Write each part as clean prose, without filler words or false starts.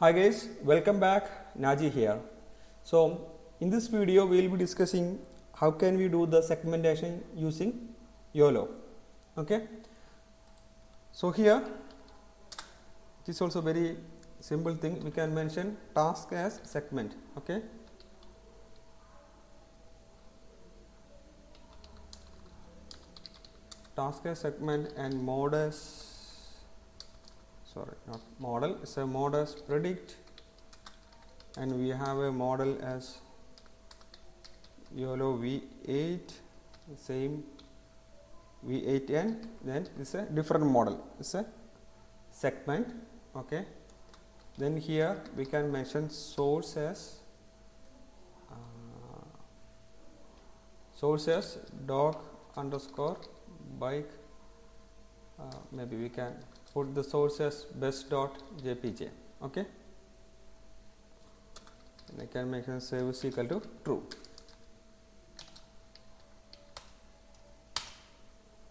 Hi guys, welcome back. Naji here. So in this video we will be discussing how can we do the segmentation using YOLO. Okay. So here it is also very simple thing. We can mention task as segment. Okay. Task as segment and mode as not model, it's a mode as predict, and we have a model as YOLOv8, same V8N. Then it's a different model, it's a segment. Okay, then here we can mention source as dog underscore bike. Maybe we can put the source as best.jpg. Okay, and I can mention save is equal to true.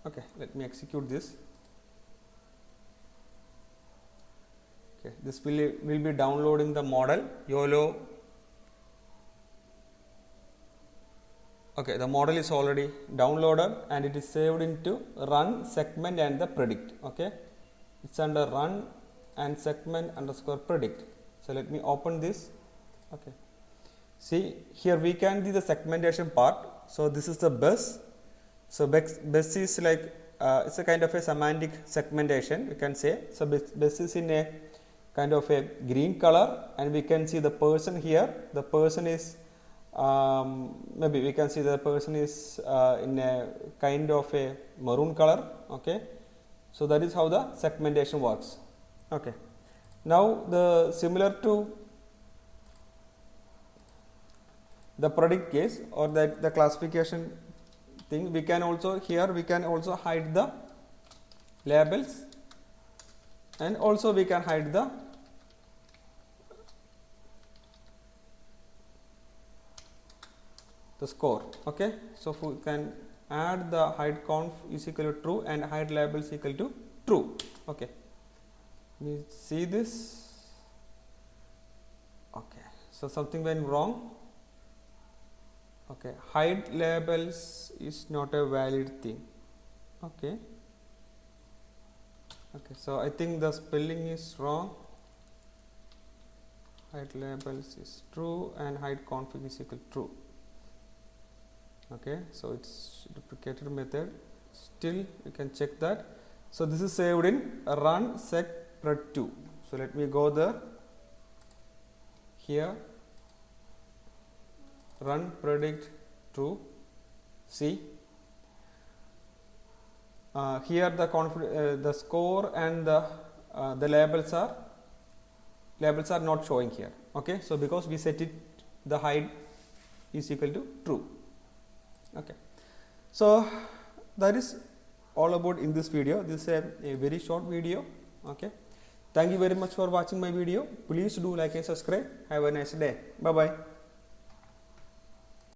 Okay, let me execute this. Okay, this will be downloading the model YOLO. Okay, the model is already downloaded and it is saved into run, segment and the predict. Okay, it's under run and segment underscore predict. So let me open this. Okay, see here we can see the segmentation part. So this is the bus. So bus is like it's a kind of a semantic segmentation, we can say. So bus is in a kind of a green color, and we can see the person here. The person is maybe we can see the person is in a kind of a maroon color. Okay, so that is how the segmentation works. Okay, now the similar to the predict case or the classification thing, we can also hide the labels, and also we can hide the score. Okay, so we can add the hide conf is equal to true and hide labels equal to true. Okay, we see this. Okay, so something went wrong. Okay, hide labels is not a valid thing. Okay, so I think the spelling is wrong. Hide labels is true and hide config is equal to true. Okay, so it's duplicated method. Still you can check that. So this is saved in run seg pred2. So let me go there. Here run predict true. See here the score and the labels are not showing here. Okay, so because we set it the hide is equal to true. Okay, so that is all about in this video. This is a very short video. Okay, thank you very much for watching my video. Please do like and subscribe. Have a nice day. Bye bye.